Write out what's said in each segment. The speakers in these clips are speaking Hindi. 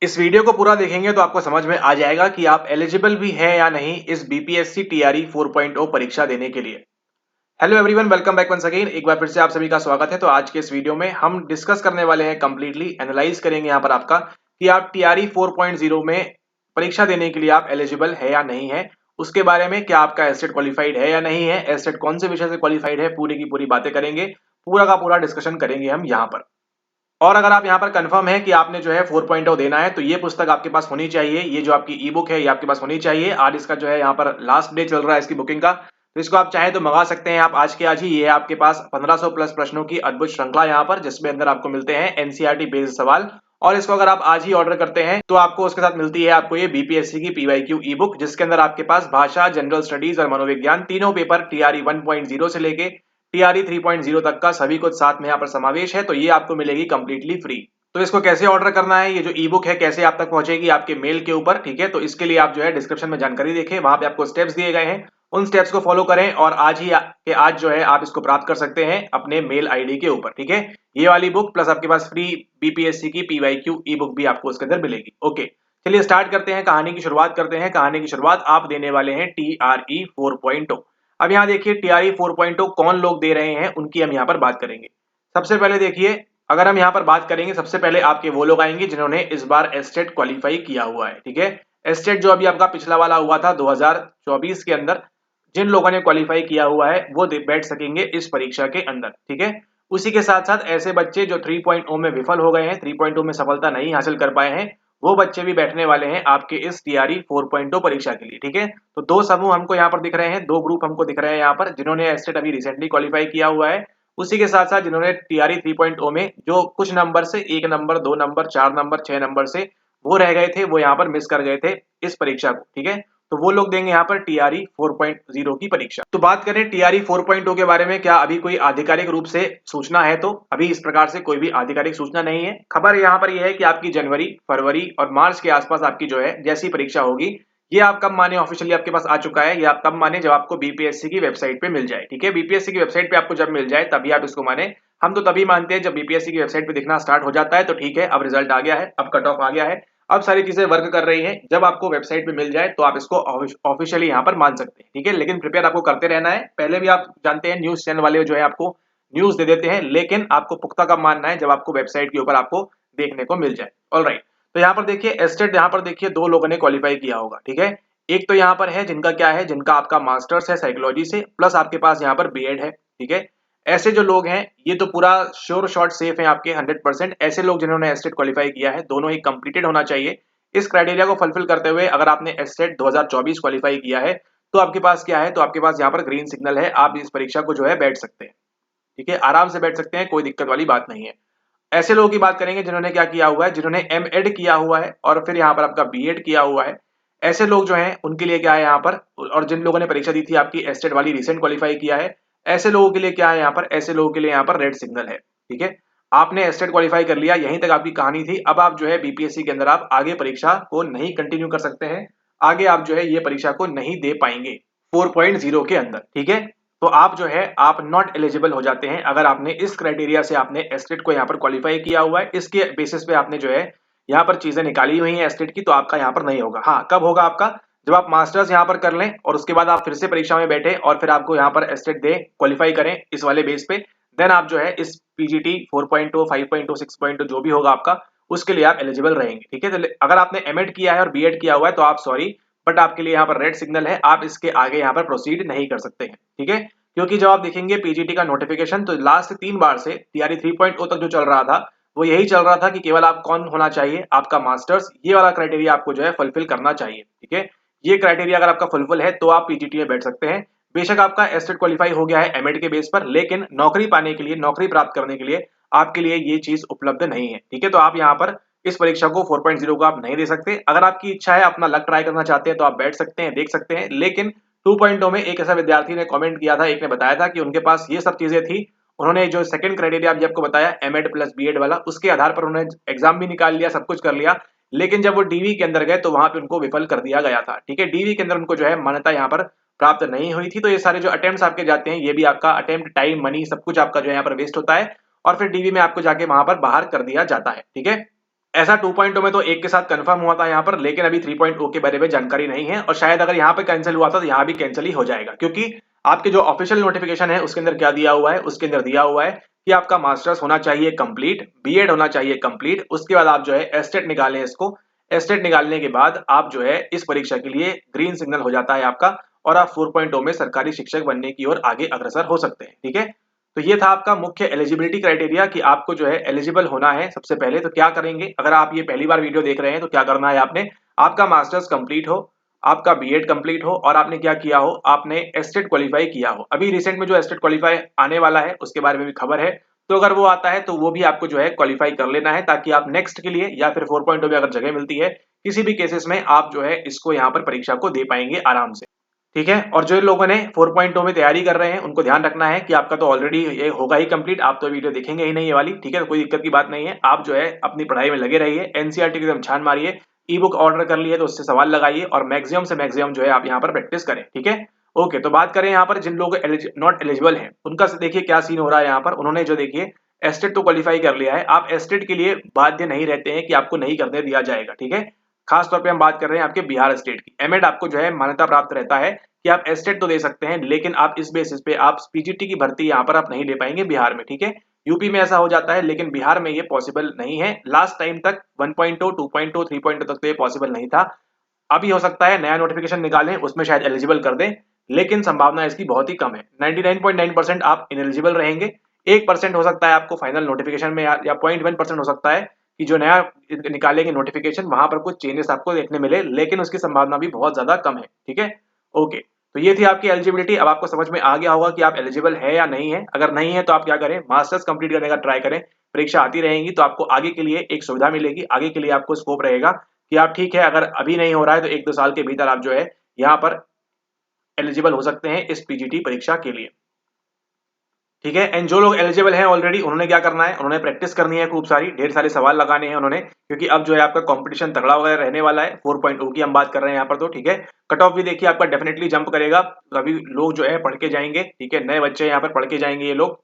इस वीडियो को पूरा देखेंगे तो आपको समझ में आ जाएगा कि आप एलिजिबल भी हैं या नहीं इस बीपीएससी टीआरई 4.0 परीक्षा देने के लिए। Hello everyone, welcome back once again. एक बार फिर से आप सभी का स्वागत है। तो आज के इस वीडियो में हम डिस्कस करने वाले हैं, कंप्लीटली एनालाइज करेंगे यहाँ पर आपका कि आप टीआरई 4.0 में परीक्षा देने के लिए आप एलिजिबल है या नहीं है। उसके बारे में क्या आपका एस्टेट क्वालिफाइड है या नहीं है, एस्टेट कौन से विषय से क्वालिफाइड है, पूरी की पूरी बातें करेंगे, पूरा का पूरा डिस्कशन करेंगे हम यहाँ पर। और अगर आप यहाँ पर कंफर्म है कि आपने जो है 4.0 देना है तो ये पुस्तक आपके पास होनी चाहिए। ये जो आपकी ई बुक है ये आपके पास होनी चाहिए। आज इसका जो है यहाँ पर लास्ट डे चल रहा है इसकी बुकिंग का, तो इसको आप चाहें तो मंगा सकते हैं आप आज के आज ही। ये है आपके पास 1500 प्लस प्रश्नों की अद्भुत श्रृंखला यहाँ पर, जिसमें अंदर आपको मिलते हैं एनसीईआरटी बेस्ड सवाल। और इसको अगर आप आज ही ऑर्डर करते हैं तो आपको उसके साथ मिलती है आपको ये बीपीएससी की पीवाईक्यू ई बुक, जिसके अंदर आपके पास भाषा, जनरल स्टडीज और मनोविज्ञान तीनों पेपर टीआरई 1.0 से लेके टीआरई 3.0 तक का सभी कुछ साथ में यहाँ पर समावेश है। तो ये आपको मिलेगी कंप्लीटली फ्री। तो इसको कैसे ऑर्डर करना है, ये जो ई बुक है कैसे आप तक पहुंचेगी आपके मेल के ऊपर, ठीक है। तो इसके लिए आप जो है डिस्क्रिप्शन में जानकारी देखें, वहां पे आपको स्टेप्स दिए गए हैं, उन स्टेप्स को फॉलो करें और आज ही के आज जो है आप इसको प्राप्त कर सकते हैं अपने मेल आईडी के ऊपर, ठीक है। ये वाली बुक प्लस आपके पास फ्री बीपीएससी की पीवाईक्यू ई बुक भी आपको उसके अंदर मिलेगी। ओके, चलिए स्टार्ट करते हैं, कहानी की शुरुआत करते हैं। कहानी की शुरुआत आप देने वाले हैं टीआरई 4.0। अब यहाँ देखिए टीआरई 4.0 कौन लोग दे रहे हैं उनकी हम यहाँ पर बात करेंगे। सबसे पहले देखिए, अगर हम यहाँ पर बात करेंगे, सबसे पहले आपके वो लोग आएंगे जिन्होंने इस बार एस्टेट क्वालिफाई किया हुआ है, ठीक है। एस्टेट जो अभी आपका पिछला वाला हुआ था 2024 के अंदर, जिन लोगों ने क्वालिफाई किया हुआ है वो बैठ सकेंगे इस परीक्षा के अंदर, ठीक है। उसी के साथ साथ ऐसे बच्चे जो 3.0 में विफल हो गए हैं, 3.0 में सफलता नहीं हासिल कर पाए हैं, वो बच्चे भी बैठने वाले हैं आपके इस टीआरई 4.0 परीक्षा के लिए, ठीक है। तो दो समूह हमको यहाँ पर दिख रहे हैं, दो ग्रुप हमको दिख रहे हैं यहाँ पर, जिन्होंने एस्टेट अभी रिसेंटली क्वालिफाई किया हुआ है। उसी के साथ साथ जिन्होंने टीआरई 3.0 में जो कुछ नंबर से, 1 नंबर, 2 नंबर, 4 नंबर, 6 नंबर से वो रह गए थे, वो यहाँ पर मिस कर गए थे इस परीक्षा को, ठीक है। तो वो लोग देंगे यहाँ पर टीआरई 4.0 की परीक्षा। तो बात करें टीआरई 4.0 के बारे में, क्या अभी कोई आधिकारिक रूप से सूचना है, तो अभी इस प्रकार से कोई भी आधिकारिक सूचना नहीं है। खबर यहाँ पर यह है कि आपकी जनवरी, फरवरी और मार्च के आसपास आपकी जो है जैसी परीक्षा होगी, ये आप कब माने ऑफिशियली आपके पास आ चुका है, ये आप तब माने जब आपको बीपीएससी की वेबसाइट पे मिल जाए, ठीक है। बीपीएससी की वेबसाइट पे आपको जब मिल जाए तभी आप इसको माने। हम तो तभी मानते हैं जब बीपीएससी की वेबसाइट पे दिखना स्टार्ट हो जाता है, तो ठीक है, अब रिजल्ट आ गया है, अब कट ऑफ आ गया है, अब सारी चीजें वर्क कर रही हैं। जब आपको वेबसाइट पे मिल जाए तो आप इसको ऑफिशियली यहाँ पर मान सकते हैं, ठीक है। लेकिन प्रिपेयर आपको करते रहना है। पहले भी आप जानते हैं न्यूज चैनल वाले जो है आपको न्यूज दे देते हैं, लेकिन आपको पुख्ता कब मानना है, जब आपको वेबसाइट के ऊपर आपको देखने को मिल जाए। ऑलराइट, तो यहाँ पर देखिए एस्टेट, यहाँ पर देखिए दो लोगों ने क्वालिफाई किया होगा, ठीक है। एक तो यहाँ पर है जिनका क्या है, जिनका आपका मास्टर्स है साइकोलॉजी से, प्लस आपके पास यहाँ पर बीएड है, ठीक है। ऐसे जो लोग हैं ये तो पूरा श्योर शॉट सेफ है आपके 100%। ऐसे लोग जिन्होंने एस्टेट क्वालिफाई किया है, दोनों ही कंप्लीटेड होना चाहिए। इस क्राइटेरिया को फुलफिल करते हुए अगर आपने एस्टेट 2024 क्वालिफाई किया है तो आपके पास क्या है, तो आपके पास यहाँ पर ग्रीन सिग्नल है, आप इस परीक्षा को जो है बैठ सकते हैं, ठीक है। आराम से बैठ सकते हैं, कोई दिक्कत वाली बात नहीं है। ऐसे लोगों की बात करेंगे जिन्होंने क्या किया हुआ है, जिन्होंने एमएड किया हुआ है और फिर यहाँ पर आपका बीएड किया हुआ है। ऐसे लोग जो हैं उनके लिए क्या है यहाँ पर, और जिन लोगों ने परीक्षा दी थी आपकी एस्टेट वाली, रिसेंट क्वालिफाई किया है, ऐसे लोगों के लिए क्या है यहाँ पर, ऐसे लोगों के लिए यहाँ पर रेड सिग्नल है, ठीक है। आपने एस्टेट क्वालिफाई कर लिया, यहीं तक आपकी कहानी थी। अब आप जो है बीपीएससी के अंदर आप आगे परीक्षा को नहीं कंटिन्यू कर सकते हैं, आगे आप जो है ये परीक्षा को नहीं दे पाएंगे 4.0 के अंदर, ठीक है। तो आप जो है आप नॉट एलिजिबल हो जाते हैं अगर आपने इस क्राइटेरिया से आपने एस्टेट को यहाँ पर क्वालिफाई किया हुआ है, इसके बेसिस पे आपने जो है यहाँ पर चीजें निकाली हुई हैं एस्टेट की, तो आपका यहाँ पर नहीं होगा। हाँ, कब होगा आपका, जब आप मास्टर्स यहाँ पर कर लें और उसके बाद आप फिर से परीक्षा में बैठे और फिर आपको यहाँ पर एस्टेट दे, क्वालिफाई करें इस वाले बेस पे, देन आप जो है इस पीजीटी 4.0, 5.0, 6.0 जो भी होगा आपका, उसके लिए आप एलिजिबल रहेंगे, ठीक है। तो अगर आपने एमएड किया है और बीएड किया हुआ है तो आप सॉरी, बट आपके लिए यहाँ पर रेड सिग्नल है, आप इसके आगे यहाँ पर प्रोसीड नहीं कर सकते हैं, ठीक है। क्योंकि जब आप देखेंगे पीजीटी का नोटिफिकेशन, तो लास्ट 3 बार से टीआरई 3.0 तक जो चल रहा था वो यही चल रहा था कि केवल आप कौन होना चाहिए, आपका मास्टर्स, ये वाला क्राइटेरिया आपको जो है फुलफिल करना चाहिए, ठीक है। ये क्राइटेरिया अगर आपका फुलफिल है तो आप पीजीटी में बैठ सकते हैं। बेशक आपका एस्टेट क्वालिफाई हो गया है एमएड के बेस पर, लेकिन नौकरी पाने के लिए, नौकरी प्राप्त करने के लिए आपके लिए ये चीज उपलब्ध नहीं है, ठीक है। तो आप यहाँ पर इस परीक्षा को 4.0 को आप नहीं दे सकते। अगर आपकी इच्छा है, अपना लक ट्राई करना चाहते हैं तो आप बैठ सकते हैं, देख सकते हैं। लेकिन 2.0 में एक ऐसा विद्यार्थी ने कमेंट किया था, एक ने बताया था कि उनके पास ये सब चीजें थी, उन्होंने जो सेकंड क्राइटेरिया अभी आपको बताया एमएड प्लस बीएड वाला, उसके आधार पर उन्होंने एग्जाम भी निकाल लिया, सब कुछ कर लिया, लेकिन जब वो डीवी के अंदर गए तो वहां पे उनको विफल कर दिया गया था, ठीक है। डीवी के अंदर उनको जो है मान्यता यहाँ पर प्राप्त नहीं हुई थी। तो ये सारे जो अटेम्प्ट आपके जाते हैं, ये भी आपका अटेम्प्ट, टाइम, मनी, सब कुछ आपका जो है यहाँ पर वेस्ट होता है और फिर डीवी में आपको जाके वहां पर बाहर कर दिया जाता है, ठीक है। ऐसा 2.0 में तो एक के साथ कंफर्म हुआ था यहाँ पर, लेकिन अभी 3.0 के बारे में जानकारी नहीं है और शायद अगर यहाँ पे कैंसिल हुआ था तो यहाँ भी कैंसिल ही हो जाएगा, क्योंकि आपके जो ऑफिशियल नोटिफिकेशन है उसके अंदर क्या दिया हुआ है, उसके अंदर दिया हुआ है कि आपका मास्टर्स होना चाहिए कंप्लीट, बीएड होना चाहिए कंप्लीट, उसके बाद आप जो है एस्टेट निकालें इसको, एस्टेट निकालने के बाद आप जो है इस परीक्षा के लिए ग्रीन सिग्नल हो जाता है आपका और आप 4.0 में सरकारी शिक्षक बनने की ओर आगे अग्रसर हो सकते हैं। ठीक है, तो ये था आपका मुख्य एलिजिबिलिटी क्राइटेरिया कि आपको जो है एलिजिबल होना है। सबसे पहले तो क्या करेंगे, अगर आप ये पहली बार वीडियो देख रहे हैं तो क्या करना है, आपने आपका मास्टर्स कंप्लीट हो, आपका बीएड कंप्लीट हो और आपने क्या किया हो, आपने एस्टेट क्वालिफाई किया हो। अभी रिसेंट में जो एस्टेट क्वालिफाई आने वाला है उसके बारे में भी खबर है, तो अगर वो आता है तो वो भी आपको जो है क्वालिफाई कर लेना है, ताकि आप नेक्स्ट के लिए या फिर 4.0 में अगर जगह मिलती है किसी भी केसेस में आप जो है इसको यहाँ पर परीक्षा को दे पाएंगे आराम से। ठीक है, और जो लोगों ने 4.0 में तैयारी कर रहे हैं उनको ध्यान रखना है कि आपका तो ऑलरेडी ये होगा ही कंप्लीट, आप तो वीडियो देखेंगे ही नहीं ये वाली। ठीक है, तो कोई दिक्कत की बात नहीं है, आप जो है अपनी पढ़ाई में लगे रहिए, एनसीईआरटी की एकदम छान मारिए, ई बुक ऑर्डर कर लिए तो उससे सवाल लगाइए और मैक्सिमम से मैक्सिमम जो है आप यहाँ पर प्रैक्टिस करें। ठीक है, ओके, तो बात करें यहाँ पर जिन लोग नॉट एलिजिबल हैं उनका देखिए क्या सीन हो रहा है यहाँ पर। उन्होंने जो देखिए एस्टेट तो क्वालिफाई कर लिया है, आप एस्टेट के लिए बाध्य नहीं रहते हैं कि आपको नहीं करने दिया जाएगा। ठीक है, खास तौर पे हम बात कर रहे हैं आपके बिहार स्टेट की, एमएड आपको जो है मान्यता प्राप्त रहता है कि आप एस्टेट तो दे सकते हैं, लेकिन आप इस बेसिस पे आप पीजीटी की भर्ती यहाँ पर आप नहीं ले पाएंगे बिहार में। ठीक है, यूपी में ऐसा हो जाता है लेकिन बिहार में ये पॉसिबल नहीं है। लास्ट टाइम तक 1.0, 2.0, 3.0 तक तो ये पॉसिबल नहीं था। अभी हो सकता है नया नोटिफिकेशन निकालें उसमें शायद एलिजिबल कर दें, लेकिन संभावना इसकी बहुत ही कम है। 99.9% आप इनएलिजिबल रहेंगे। 1% हो सकता है आपको फाइनल नोटिफिकेशन में या 0.1% हो सकता है कि जो नया निकालेंगे नोटिफिकेशन वहां पर कुछ चेंजेस आपको देखने मिले, लेकिन उसकी संभावना भी बहुत ज्यादा कम है। ठीक है, ओके, तो ये थी आपकी एलिजिबिलिटी। अब आपको समझ में आ गया होगा कि आप एलिजिबल है या नहीं है। अगर नहीं है तो आप क्या करें, मास्टर्स कंप्लीट करने का ट्राई करें, परीक्षा आती रहेंगी तो आपको आगे के लिए एक सुविधा मिलेगी, आगे के लिए आपको स्कोप रहेगा कि आप ठीक है अगर अभी नहीं हो रहा है तो 1-2 साल के भीतर आप जो है यहाँ पर एलिजिबल हो सकते हैं इस पीजीटी परीक्षा के लिए। ठीक है, एंड जो लोग एलिजिबल हैं ऑलरेडी उन्होंने क्या करना है, उन्होंने प्रैक्टिस करनी है, खूब सारी ढेर सारे सवाल लगाने हैं उन्होंने, क्योंकि अब जो है आपका कंपटीशन तगड़ा वगैरह रहने वाला है। 4.0 की हम बात कर रहे हैं यहाँ पर तो। ठीक है, कट ऑफ भी देखिए आपका डेफिनेटली जंप करेगा, अभी लोग जो है पढ़ के जाएंगे। ठीक है, नए बच्चे यहाँ पर पढ़ के जाएंगे ये लोग,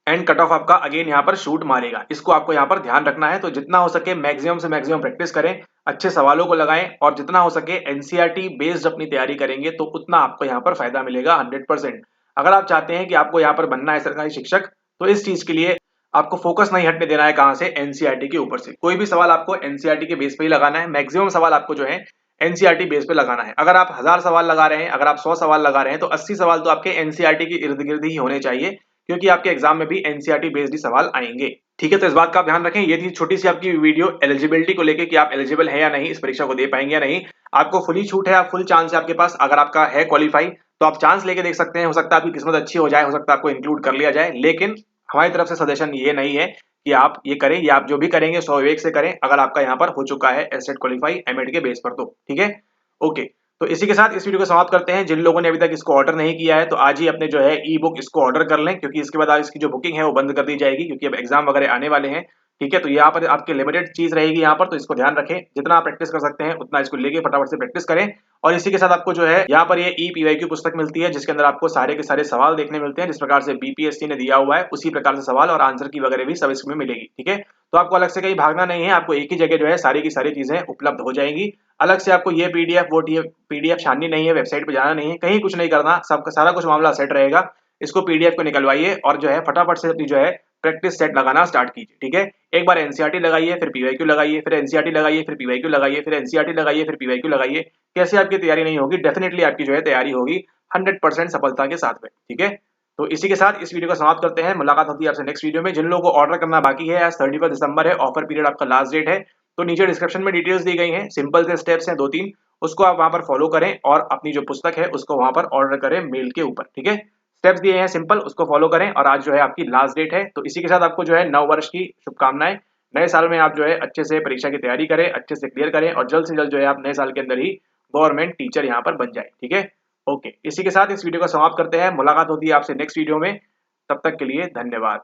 एंड कट ऑफ आपका अगेन यहाँ पर शूट मारेगा। इसको आपको यहाँ पर ध्यान रखना है। तो जितना हो सके मैक्सिमम से मैक्सिमम प्रैक्टिस करें, अच्छे सवालों को लगाएं और जितना हो सके एनसीईआरटी बेस्ड अपनी तैयारी करेंगे तो उतना आपको यहाँ पर फायदा मिलेगा 100%। अगर आप चाहते हैं कि आपको यहाँ पर बनना है सरकारी शिक्षक, तो इस चीज के लिए आपको फोकस नहीं हटने देना है कहां से, एनसीईआरटी के ऊपर से। कोई भी सवाल आपको एनसीईआरटी के बेस पे ही लगाना है, मैक्सिमम सवाल आपको जो है एनसीईआरटी बेस पे लगाना है। अगर आप 1000 सवाल लगा रहे हैं, अगर आप 100 सवाल लगा रहे हैं तो 80 सवाल तो आपके एनसीईआरटी के इर्द गिर्द ही होने चाहिए, क्योंकि आपके एग्जाम में भी एनसीईआरटी बेस्ड ही सवाल आएंगे। ठीक है, तो इस बात का आप ध्यान रखें। ये थी छोटी सी आपकी वीडियो एलिजिबिलिटी को लेके कि आप एलिजिबल है या नहीं, इस परीक्षा को दे पाएंगे या नहीं। आपको फुली छूट है, आप फुल चांस है आपके पास। अगर आपका है क्वालिफाई तो आप चांस लेके देख सकते हैं, हो सकता है आपकी किस्मत अच्छी हो जाए, हो सकता है आपको इंक्लूड कर लिया जाए, लेकिन हमारी तरफ से सजेशन ये नहीं है कि आप ये करें, या आप जो भी करेंगे 100 विवेक से करें, अगर आपका यहाँ पर हो चुका है एस्टेट क्वालिफाई एमएड के बेस पर तो। ठीक है, ओके, तो इसी के साथ इस वीडियो को समाप्त करते हैं। जिन लोगों ने अभी तक इसको ऑर्डर नहीं किया है तो आज ही अपने जो है ई बुक इसको ऑर्डर कर लें, क्योंकि इसके बाद इसकी जो बुकिंग है वो बंद कर दी जाएगी, क्योंकि अब एग्जाम वगैरह आने वाले हैं। ठीक है, तो यहाँ पर आपकी लिमिटेड चीज रहेगी यहाँ पर, तो इसको ध्यान रखें। जितना आप प्रैक्टिस कर सकते हैं उतना इसको लेके फटाफट से प्रैक्टिस करें। और इसी के साथ आपको जो है यहाँ पर ये ई पीवाईक्यू पुस्तक मिलती है, जिसके अंदर आपको सारे के सारे सवाल देखने मिलते हैं, जिस प्रकार से बीपीएससी ने दिया हुआ है उसी प्रकार से सवाल और आंसर की वगैरह भी सब इसमें मिलेगी। ठीक है, तो आपको अलग से कहीं भागना नहीं है, आपको एक ही जगह जो है सारी की सारी चीजें उपलब्ध हो जाएंगी। अलग से आपको ये पीडीएफ वो पीडीएफ छाननी नहीं है, वेबसाइट पे जाना नहीं है, कहीं कुछ नहीं करना, सबका सारा कुछ मामला सेट रहेगा। इसको पीडीएफ को निकलवाइए और जो है फटाफट से अपनी जो है प्रैक्टिस सेट लगाना स्टार्ट कीजिए। ठीक है, एक बार एनसीईआरटी लगाइए, फिर पीवाईक्यू लगाइए, फिर एनसीईआरटी लगाइए, फिर पीवाईक्यू लगाइए, फिर एनसीईआरटी लगाइए, फिर पीवाईक्यू लगाइए। कैसे आपकी तैयारी नहीं होगी, डेफिनेटली आपकी जो है तैयारी होगी 100% सफलता के साथ में। ठीक है, तो इसी के साथ इस वीडियो को समाप्त करते हैं। मुलाकात होती है आपसे नेक्स्ट वीडियो में। जिन लोगों को ऑर्डर करना बाकी है, आज 31 दिसंबर है, ऑफर पीरियड आपका लास्ट डेट है, तो नीचे डिस्क्रिप्शन में डिटेल्स दी गई हैं, सिंपल से स्टेप्स हैं 2-3, उसको आप वहां पर फॉलो करें और अपनी जो पुस्तक है उसको वहां पर ऑर्डर करें मेल के ऊपर। ठीक है, स्टेप्स दिए हैं सिंपल, उसको फॉलो करें और आज जो है आपकी लास्ट डेट है। तो इसी के साथ आपको जो है नव वर्ष की शुभकामनाएं। नए साल में आप जो है अच्छे से परीक्षा की तैयारी करें, अच्छे से क्लियर करें और जल्द से जल्द जो है आप नए साल के अंदर ही गवर्नमेंट टीचर यहाँ पर बन जाए। ठीक है, ओके, इसी के साथ इस वीडियो को समाप्त करते हैं। मुलाकात होती है आपसे नेक्स्ट वीडियो में, तब तक के लिए धन्यवाद।